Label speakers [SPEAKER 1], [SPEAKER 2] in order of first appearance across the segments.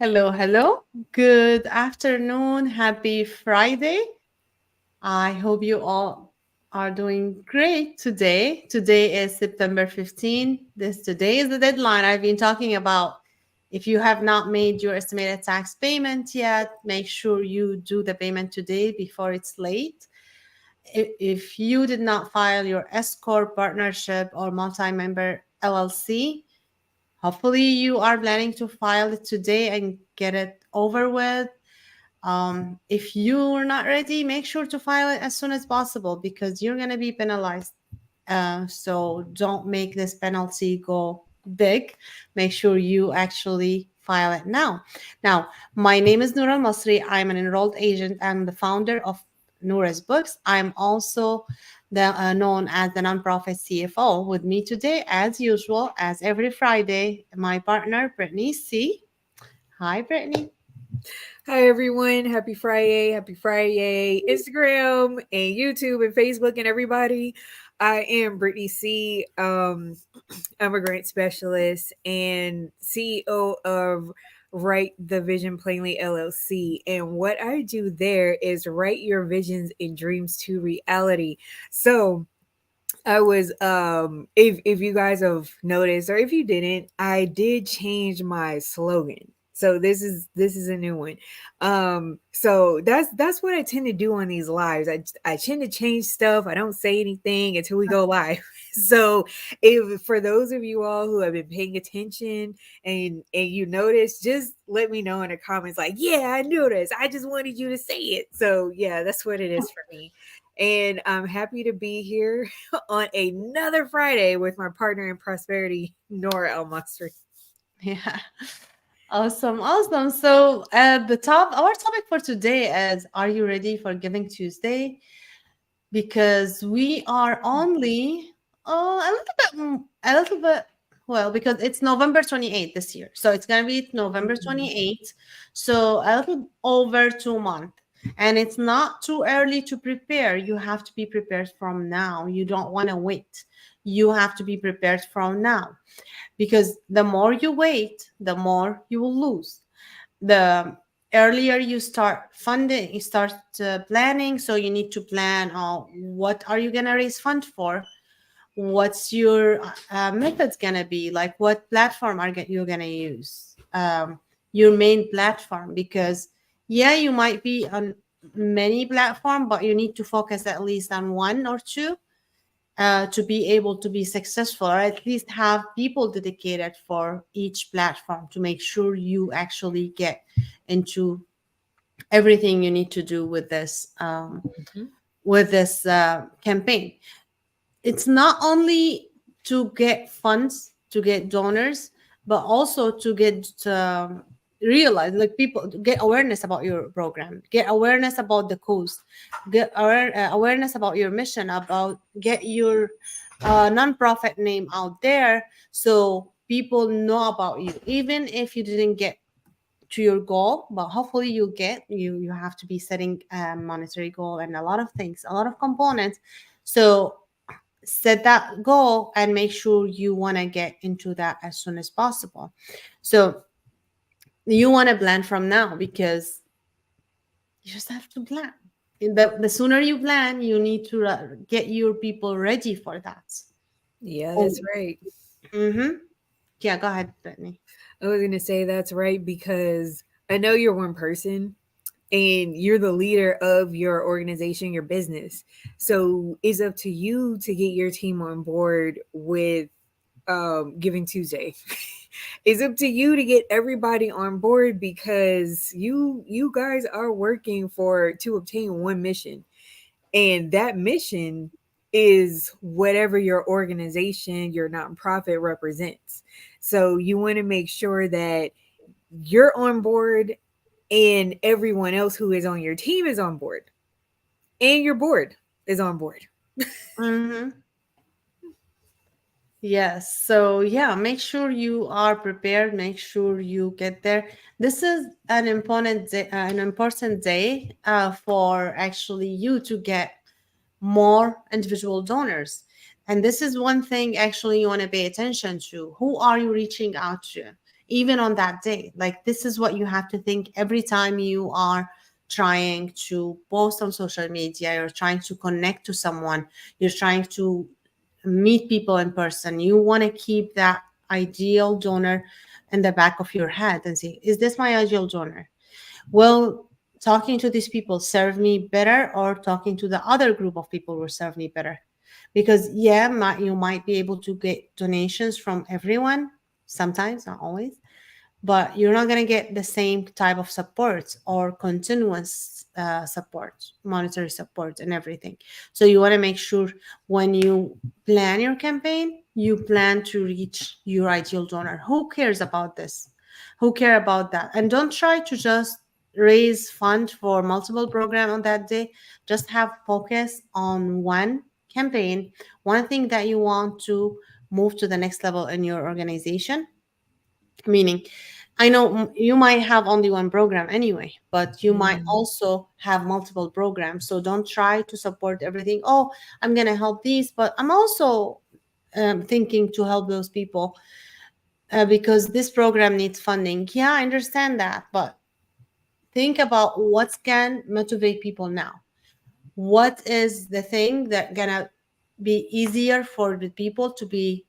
[SPEAKER 1] Hello, hello. Good afternoon. Happy Friday. I hope you all are doing great today. Today is September 15. Today is the deadline I've been talking about. If you have not made your estimated tax payment yet, make sure you do the payment today before it's late. If you did not file your S corp partnership or multi-member LLC, hopefully, you are planning to file it today and get it over with. If you're not ready, make sure to file it as soon as possible because you're going to be penalized. So don't make this penalty go big. Make sure you actually file it now. Now, my name is Noura Masri. I'm an enrolled agent and the founder of Noura's Books. I'm also known as the nonprofit CFO. With me today, as usual, as every Friday, my partner, Brittnei C. Hi, Brittney.
[SPEAKER 2] Hi everyone, happy Friday, Instagram and YouTube and Facebook and everybody. I am Brittnei C. I'm a grant specialist and CEO of Write the Vision Plainly LLC. And what I do there is write your visions and dreams to reality. So I was if you guys have noticed or if you didn't, I did change my slogan. So this is a new one. So that's what I tend to do on these lives. I tend to change stuff. I don't say anything until we go live. So if for those of you all who have been paying attention and you notice, just let me know in the comments like, yeah, I noticed. I just wanted you to say it. So yeah, that's what it is for me. And I'm happy to be here on another Friday with my partner in prosperity, Nora Elmaster.
[SPEAKER 1] Yeah. Awesome, awesome. So, our topic for today is: Are you ready for Giving Tuesday? Because we are only a little bit well, because it's November 28th this year, so it's gonna be November
[SPEAKER 2] Mhm.
[SPEAKER 1] 28th, so a little over 2 months, and it's not too early to prepare. You have to be prepared from now. You don't want to wait. You have to be prepared from now, because the more you wait, the more you will lose. The earlier you start funding, you start planning. So you need to plan what are you going to raise fund for, what's your methods going to be, like what platform you going to use, your main platform, because yeah, you might be on many platform, but you need to focus at least on one or two to be able to be successful, or at least have people dedicated for each platform to make sure you actually get into everything you need to do
[SPEAKER 2] Mhm.
[SPEAKER 1] with this campaign. It's not only to get funds, to get donors, but also to get realize, like, people get awareness about your program, get awareness about the cause, get awareness about your mission, about get your nonprofit name out there, so people know about you, even if you didn't get to your goal, but hopefully you have to be setting a monetary goal and a lot of things, a lot of components. So set that goal and make sure you want to get into that as soon as possible. So you want to plan from now, because you just have to plan. The sooner you plan, you need to get your people ready for that.
[SPEAKER 2] Yeah,
[SPEAKER 1] Oh,
[SPEAKER 2] that's right.
[SPEAKER 1] mm-hmm. Yeah, go ahead, Brittany.
[SPEAKER 2] I was going to say that's right because I know you're one person and you're the leader of your organization, your business. So it's up to you to get your team on board with Giving Tuesday. It's up to you to get everybody on board because you guys are working for to obtain one mission. And that mission is whatever your organization, your nonprofit represents. So you want to make sure that you're on board and everyone else who is on your team is on board and your board is on board.
[SPEAKER 1] Mm-hmm. Yes. So yeah, make sure you are prepared. Make sure you get there. This is an important day for actually you to get more individual donors. And this is one thing actually you want to pay attention to. Who are you reaching out to? even on that day. Like, this is what you have to think every time you are trying to post on social media, you're trying to connect to someone, you're trying to meet people in person. You want to keep that ideal donor in the back of your head and say, is this my ideal donor? Will talking to these people serve me better, or talking to the other group of people will serve me better? Because yeah, you might be able to get donations from everyone sometimes, not always, but you're not going to get the same type of support or continuous support, monetary support, and everything. So you want to make sure when you plan your campaign, you plan to reach your ideal donor. Who cares about this? Who care about that? And don't try to just raise fund for multiple program on that day. Just have focus on one campaign, one thing that you want to move to the next level in your organization. Meaning, I know you might have only one program anyway, but you might
[SPEAKER 2] Mm.
[SPEAKER 1] also have multiple programs. So don't try to support everything. Oh, I'm going to help these, but I'm also thinking to help those people because this program needs funding. Yeah, I understand that, but think about what can motivate people now. What is the thing that gonna be easier for the people to be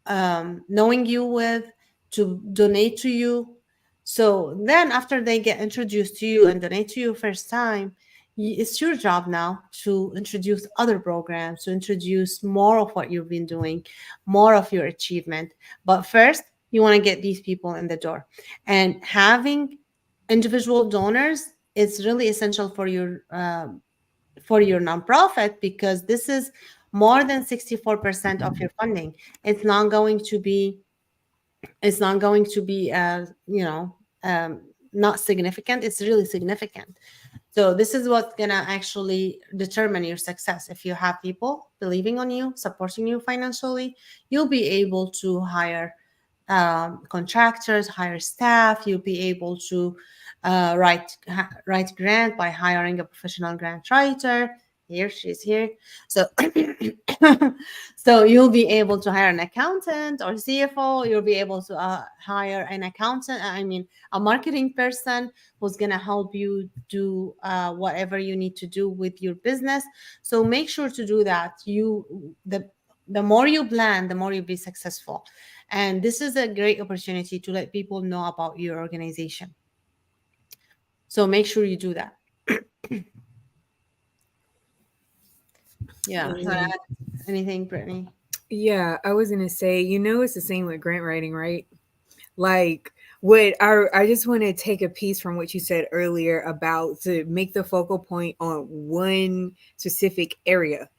[SPEAKER 1] knowing you with, to donate to you? So then after they get introduced to you and donate to you first time, it's your job now to introduce other programs, to introduce more of what you've been doing, more of your achievement. But first, you want to get these people in the door. And having individual donors is really essential for your nonprofit, because this is more than 64% of your funding. It's not going to be, it's not going to be not significant. It's really significant. So this is what's gonna actually determine your success. If you have people believing on you, supporting you financially, you'll be able to hire contractors, hire staff. You'll be able to write grant by hiring a professional grant writer. Here, she's here. So, so you'll be able to hire an accountant or CFO. You'll be able to hire an accountant. I mean, a marketing person who's gonna help you do whatever you need to do with your business. So make sure to do that. The more you plan, the more you'll be successful. And this is a great opportunity to let people know about your organization. So make sure you do that. Yeah. So
[SPEAKER 2] And
[SPEAKER 1] anything, Brittany?
[SPEAKER 2] yeah, I was gonna say, it's the same with grant writing, right? Like, what I just want to take a piece from what you said earlier about to make the focal point on one specific area.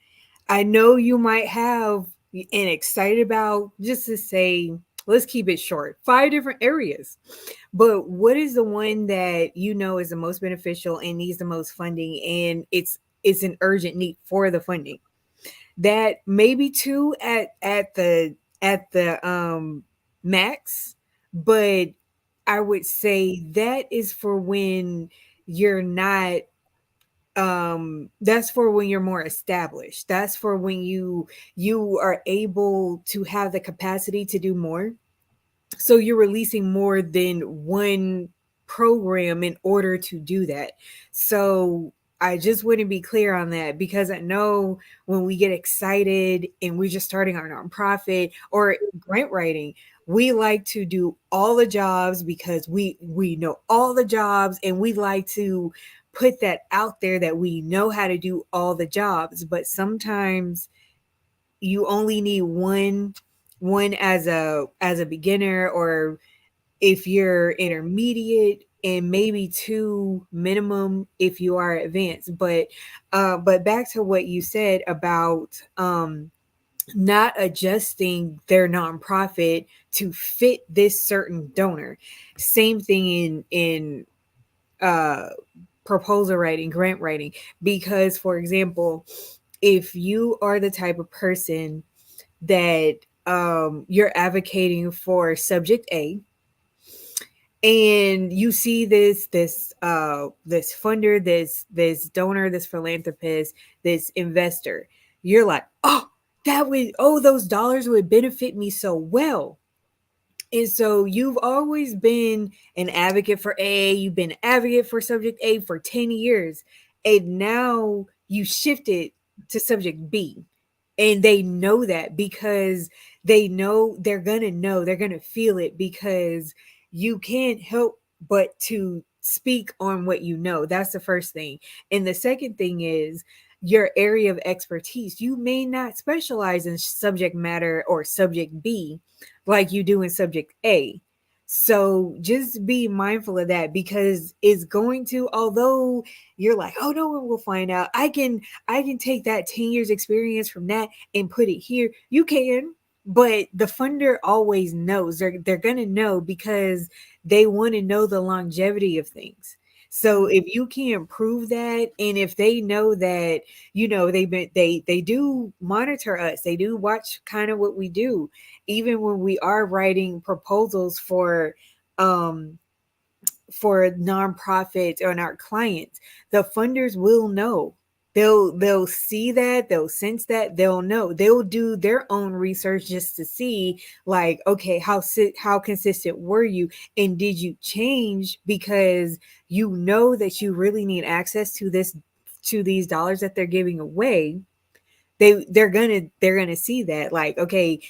[SPEAKER 2] I know you might have and excited about, just to say, let's keep it short, 5 different areas. But what is the one that is the most beneficial and needs the most funding, and it's an urgent need for the funding? That maybe two at the max, but I would say that is for when you're not that's for when you're more established. That's for when you are able to have the capacity to do more, so you're releasing more than one program in order to do that. So I just wouldn't be clear on that, because I know when we get excited and we're just starting our nonprofit or grant writing, we like to do all the jobs because we know all the jobs, and we like to put that out there that we know how to do all the jobs. But sometimes you only need one as a beginner, or if you're intermediate, and maybe two minimum if you are advanced. But back to what you said about not adjusting their nonprofit to fit this certain donor. Same thing in uh proposal writing, grant writing. Because, for example, if you are the type of person that you're advocating for subject A, and you see this funder, this donor, this philanthropist, this investor, you're like, oh, those dollars would benefit me so well. And so you've always been an advocate for A, you've been an advocate for subject A for 10 years. And now you shifted to subject B. And they know that because they know they're going to feel it because you can't help but to speak on what you know. That's the first thing. And the second thing is your area of expertise. You may not specialize in subject matter or subject B like you do in subject A. So just be mindful of that because it's going to, although you're like, oh, no one will find out. I can take that 10 years experience from that and put it here. You can, but the funder always knows. They're gonna know because they want to know the longevity of things. So if you can prove that, and if they know that, they do monitor us, they do watch kind of what we do, even when we are writing proposals um for nonprofits or our clients, the funders will know. They'll see that, they'll sense that, they'll know. They'll do their own research just to see, like, okay, how consistent were you, and did you change because you know that you really need access to these dollars that they're giving away. They're gonna see that, like, okay,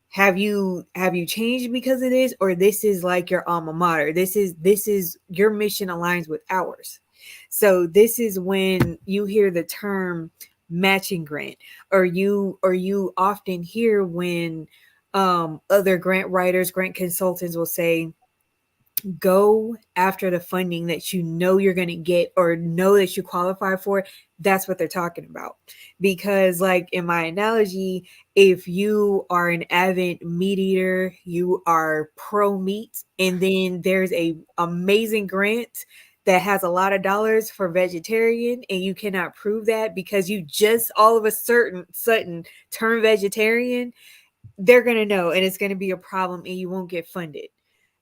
[SPEAKER 2] have you changed because of this, or this is like your alma mater, this is your mission aligns with ours. So this is when you hear the term matching grant, or you often hear when other grant writers, grant consultants will say, go after the funding that you know you're going to get or know that you qualify for. That's what they're talking about. Because, like in my analogy, if you are an avid meat eater, you are pro meat, and then there's a amazing grant that has a lot of dollars for vegetarian, and you cannot prove that because you just all of a certain sudden turn vegetarian, they're going to know, and it's going to be a problem, and you won't get funded.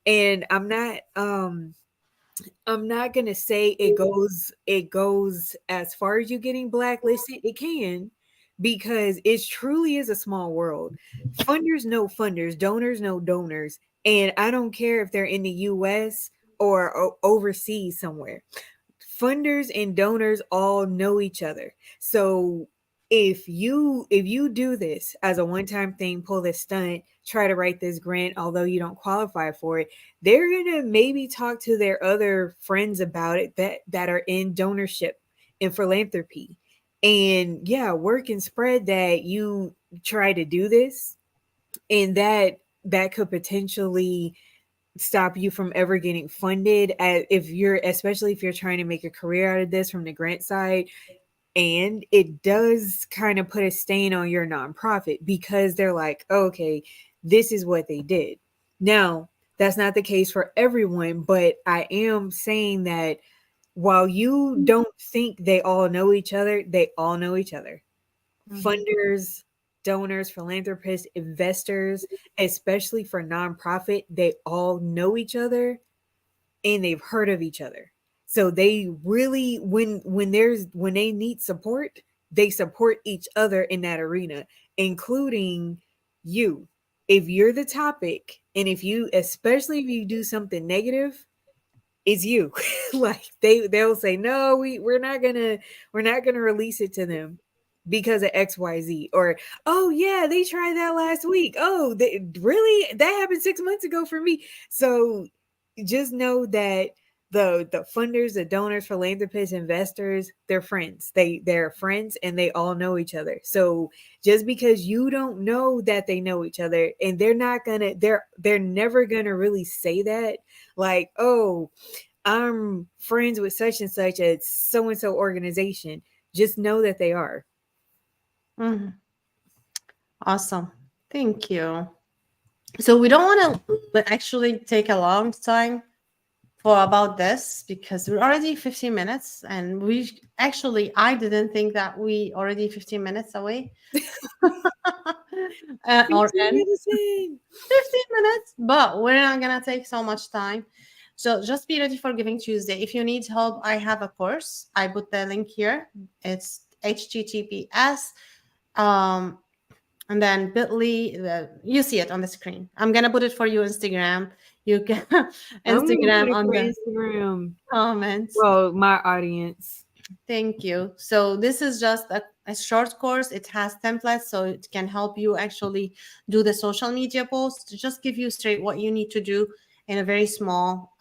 [SPEAKER 2] And I'm not gonna say it goes as far as you getting blacklisted. It can, because it truly is a small world. Funders know funders, donors know donors, and I don't care if they're in the US or overseas somewhere. Funders and donors all know each other. So if you do this as a one-time thing, pull this stunt, try to write this grant, although you don't qualify for it, they're gonna maybe talk to their other friends about it that are in donorship and philanthropy. And yeah, work and spread that you try to do this, and that could potentially stop you from ever getting funded, if you're, especially if you're trying to make a career out of this from the grant side. And it does kind of put a stain on your nonprofit because they're like, oh, okay, this is what they did. Now, that's not the case for everyone, but I am saying that while you don't think they all know each other, they all know each other.
[SPEAKER 1] Mhm.
[SPEAKER 2] Funders, donors, philanthropists, investors, especially for nonprofit, they all know each other and they've heard of each other. So they really, when they need support, they support each other in that arena, including you. If you're the topic, and if you, especially if you do something negative, it's you. Like they'll say, no, we're not gonna release it to them because of XYZ. Or, oh yeah, they tried that last week. Oh, really, that happened 6 months ago for me. So just know that the funders, the donors, philanthropists, investors, they're friends. They're friends, and they all know each other. So just because you don't know that they know each other, and they're never gonna really say that, like, oh, I'm friends with such and such at so and so organization. Just know that they are.
[SPEAKER 1] Mhm. Awesome. Thank you. So we don't want to actually take a long time for about this because we're already 15 minutes, and I didn't think that we already 15 minutes away. Or
[SPEAKER 2] 15
[SPEAKER 1] end
[SPEAKER 2] minutes in.
[SPEAKER 1] 15 minutes, but we're not gonna take so much time. So just be ready for Giving Tuesday. If you need help, I have a course. I put the link here. It's https and then Bitly. You see it on the screen. I'm gonna put it for you Instagram. You can
[SPEAKER 2] I'm gonna put
[SPEAKER 1] Instagram
[SPEAKER 2] it
[SPEAKER 1] on
[SPEAKER 2] for
[SPEAKER 1] the
[SPEAKER 2] Instagram.
[SPEAKER 1] comments.
[SPEAKER 2] Well, my audience.
[SPEAKER 1] Thank you. So this is just a short course. It has templates, so it can help you actually do the social media posts to just give you straight what you need to do in a very small,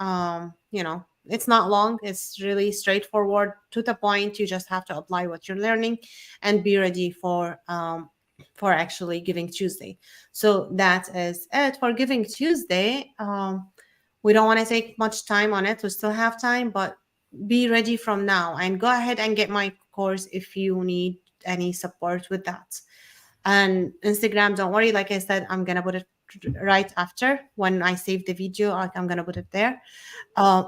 [SPEAKER 1] it's not long. It's really straightforward to the point. You just have to apply what you're learning and be ready for actually Giving Tuesday. So that is it for Giving Tuesday. We don't want to take much time on it. We still have time, but be ready from now and go ahead and get my course if you need any support with that. And Instagram, don't worry, like I said, I'm gonna put it right after when I save the video. Like, I'm gonna put it there. uh,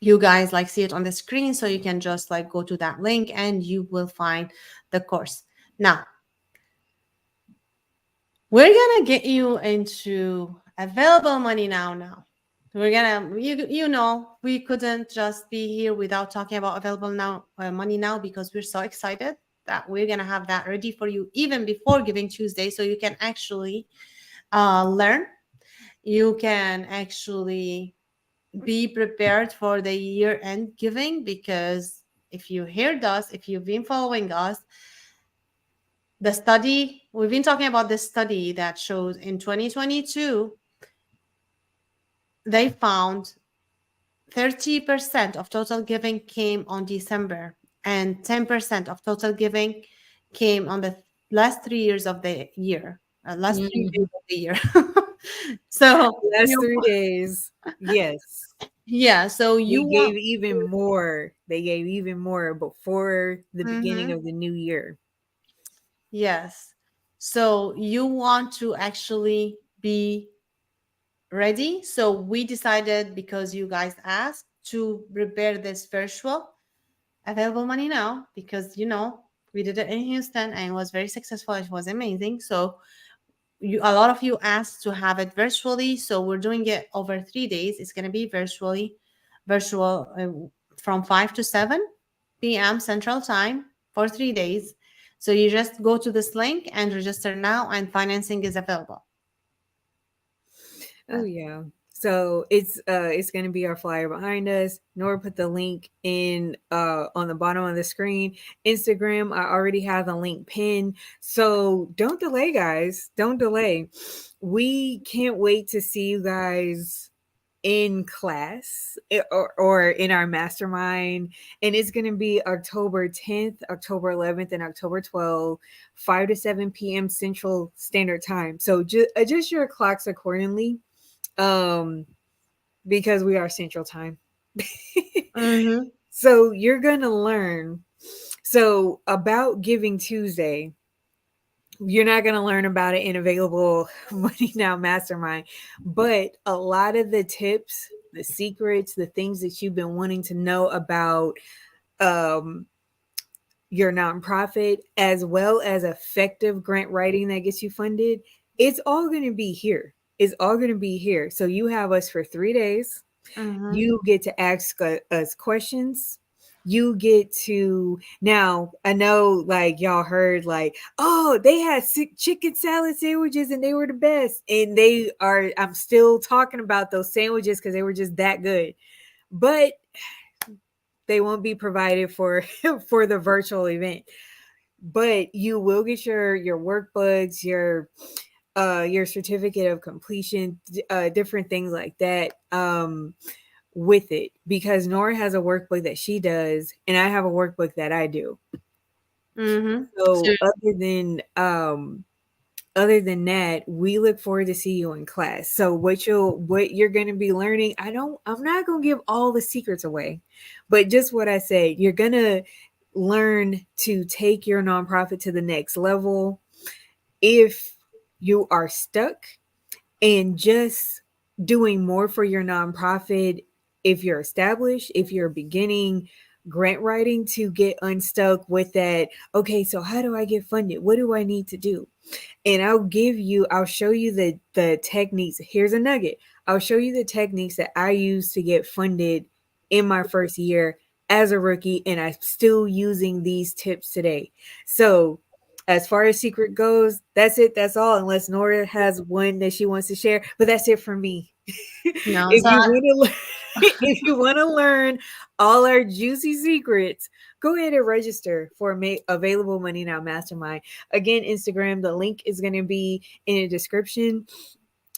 [SPEAKER 1] you guys like see it on the screen, so you can just like go to that link and you will find the course. Now we're gonna get you into available money now. We're gonna, we couldn't just be here without talking about available now money now, because we're so excited that we're gonna have that ready for you even before Giving Tuesday, so you can actually learn. You can actually be prepared for the year end giving, because if you heard us, if you've been following us, the study, we've been talking about this study that shows in 2022 they found 30% of total giving came on December, and 10% of total giving came on the last 3 years of the year, last 3 days
[SPEAKER 2] Mhm.
[SPEAKER 1] of the year. So
[SPEAKER 2] Last 3 days. Yes.
[SPEAKER 1] yeah, so you
[SPEAKER 2] They
[SPEAKER 1] want
[SPEAKER 2] gave even more. They gave even more before the beginning
[SPEAKER 1] Mhm.
[SPEAKER 2] of the new year.
[SPEAKER 1] Yes. So you want to actually be ready. So we decided, because you guys asked, to prepare this virtual available money now, because we did it in Houston and it was very successful. It was amazing. So a lot of you asked to have it virtually, so we're doing it over 3 days. It's going to be virtual from 5 to 7 p.m. Central Time for 3 days. So you just go to this link and register now, and financing is available.
[SPEAKER 2] Oh yeah. So it's gonna be our flyer behind us. Nor put the link in on the bottom of the screen. Instagram, I already have the link pinned. So don't delay, guys. Don't delay. We can't wait to see you guys in class or in our mastermind, and it's going to be October 10th, October 11th, and October 12th, 5 to 7 p.m. Central Standard Time. So just adjust your clocks accordingly, um because we are Central Time.
[SPEAKER 1] Mm-hmm.
[SPEAKER 2] So you're going to learn so about Giving Tuesday. You're not going to learn about it in Available Money Now Mastermind, but a lot of the tips, the secrets, the things that you've been wanting to know about um, your nonprofit, as well as effective grant writing that gets you funded, it's all going to be here. It's all going to be here. So you have us for 3 days.
[SPEAKER 1] Mm-hmm.
[SPEAKER 2] You get to ask us questions. You get to now. I know, like y'all heard, like, oh, they had chicken salad sandwiches and they were the best, and they are. I'm still talking about those sandwiches because they were just that good, but they won't be provided for for the virtual event. But you will get your workbooks, your certificate of completion, different things like that. With it, because Nora has a workbook that she does and I have a workbook that I do.
[SPEAKER 1] Mm-hmm. So,
[SPEAKER 2] So other than that, we look forward to see you in class. So what you're going to be learning, I'm not going to give all the secrets away, but just what I said, you're going to learn to take your nonprofit to the next level. If you are stuck and just doing more for your nonprofit, if you're established, if you're beginning grant writing, to get unstuck with that, okay, so how do I get funded, what do I need to do? And I'll show you the techniques. Here's a nugget. I'll show you the techniques that I use to get funded in my first year as a rookie, and I'm still using these tips today. So as far as secret goes, that's it. That's all. Unless Nora has one that she wants to share, but that's it for me.
[SPEAKER 1] No,
[SPEAKER 2] If
[SPEAKER 1] so
[SPEAKER 2] you want to if you want to learn all our juicy secrets, go ahead and register for Available Money Now Mastermind. Again, Instagram, the link is going to be in the description.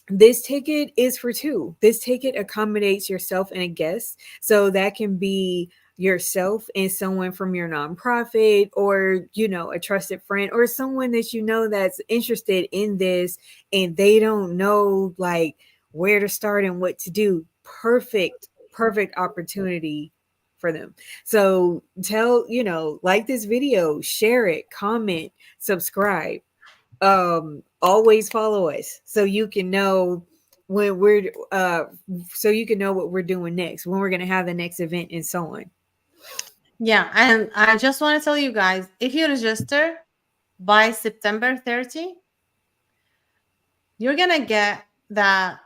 [SPEAKER 2] This ticket is for two. This ticket accommodates yourself and a guest. So that can be yourself and someone from your nonprofit, or a trusted friend, or someone that that's interested in this and they don't know like where to start and what to do. Perfect opportunity for them. So tell, like this video, share it, comment, subscribe, always follow us so you can know when we're so you can know what we're doing next, when we're going to have the next event, and so on.
[SPEAKER 1] yeah, and I just want to tell you guys, if you register by September 30, you're gonna get the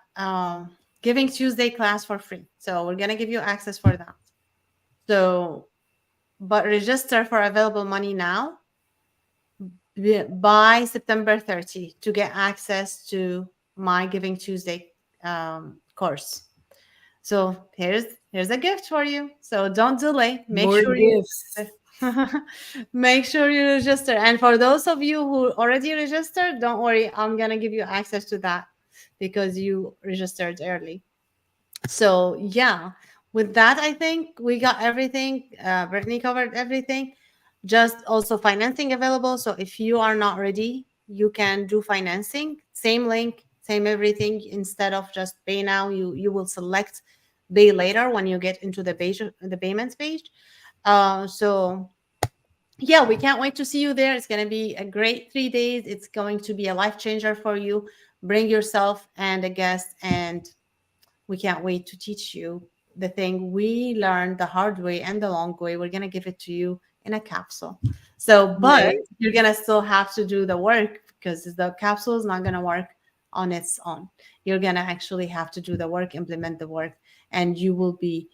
[SPEAKER 1] Giving Tuesday class for free. So we're gonna give you access for that. So, but register for Available Money Now by September 30 to get access to my Giving Tuesday course. So here's a gift for you. So don't delay. Make
[SPEAKER 2] More
[SPEAKER 1] sure you
[SPEAKER 2] gifts.
[SPEAKER 1] make sure you register. And for those of you who already registered, don't worry. I'm gonna give you access to that because you registered early. So yeah, with that, I think we got everything. Brittney covered everything. Just also financing available. So if you are not ready, you can do financing. Same link, same everything. Instead of just pay now, you will select pay later when you get into the payments page. So yeah, we can't wait to see you there. It's going to be a great 3 days. It's going to be a life changer for you. Bring yourself and a guest, and we can't wait to teach you the thing we learned the hard way and the long way. We're going to give it to you in a capsule. So, but
[SPEAKER 2] Yes.
[SPEAKER 1] you're going to still have to do the work because the capsule is not going to work on its own. You're going to actually have to do the work, implement the work, and you will be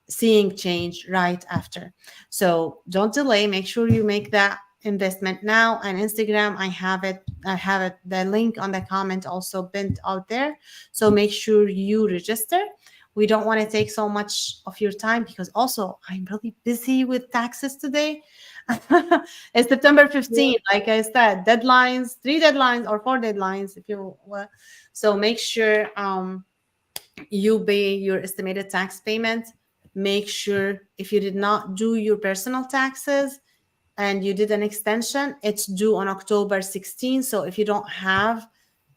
[SPEAKER 1] seeing change right after. So don't delay. Make sure you make that investment now. And Instagram, I have it, the link on the comment also pinned out there. So make sure you register. We don't want to take so much of your time because also I'm really busy with taxes today. It's September
[SPEAKER 2] Yeah.
[SPEAKER 1] 15th, like I said, deadlines, 3 deadlines or 4 deadlines if you want. So make sure you pay your estimated tax payment. Make sure if you did not do your personal taxes and you did an extension, it's due on October 16th. So if you don't have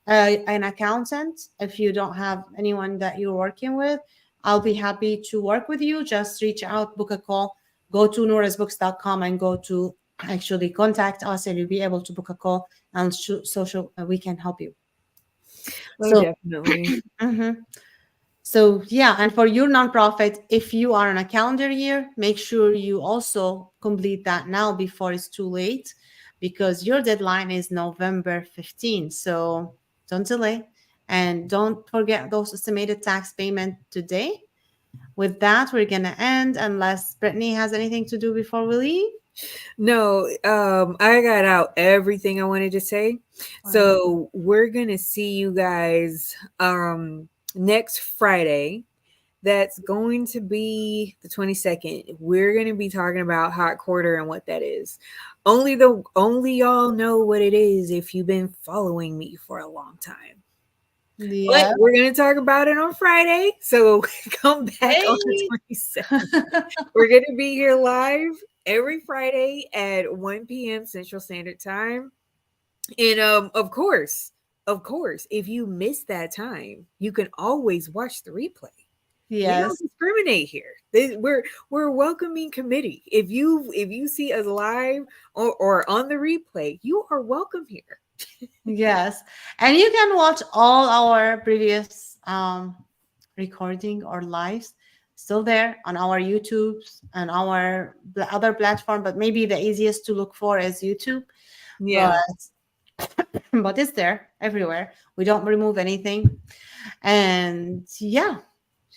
[SPEAKER 1] an accountant, if you don't have anyone that you're working with, I'll be happy to work with you. Just reach out, book a call, go to norasbooks.com and go to actually contact us, and you'll be able to book a call and social we can help you.
[SPEAKER 2] Oh,
[SPEAKER 1] So
[SPEAKER 2] definitely.
[SPEAKER 1] mhm. So, yeah, and for your nonprofit, if you are on a calendar year, make sure you also complete that now before it's too late because your deadline is November 15th. So, don't delay and don't forget those estimated tax payment today. With that, we're going to end unless Brittney has anything to do before we leave.
[SPEAKER 2] No, I got out everything I wanted to say.
[SPEAKER 1] All right.
[SPEAKER 2] So we're gonna see you guys next Friday. That's going to be the 22nd. We're going to be talking about hot quarter and what that is. Only y'all know what it is if you've been following me for a long time. But
[SPEAKER 1] Yeah.
[SPEAKER 2] we're going to talk about it on Friday. So come back on the
[SPEAKER 1] Hey.
[SPEAKER 2] 22nd. We're going to be here live every Friday at 1 p.m. Central Standard Time. And of course, if you miss that time, you can always watch the replay. We don't
[SPEAKER 1] Yes.
[SPEAKER 2] discriminate here. We're a welcoming committee. If you see us live or on the replay, you are welcome here.
[SPEAKER 1] Yes. And you can watch all our previous recording or lives still there on our YouTubes and our other platform, but maybe the easiest to look for is YouTube. But
[SPEAKER 2] Yeah,
[SPEAKER 1] but it's there everywhere. We don't remove anything. And yeah,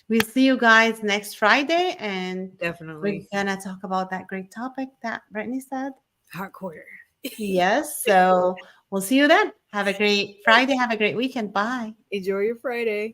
[SPEAKER 1] we'll see you guys next Friday and we're
[SPEAKER 2] definitely.
[SPEAKER 1] gonna talk about that great topic that Brittany said.
[SPEAKER 2] Hot quarter.
[SPEAKER 1] Yes. So we'll see you then. Have a great Friday. Have a great weekend. Bye.
[SPEAKER 2] Enjoy your Friday.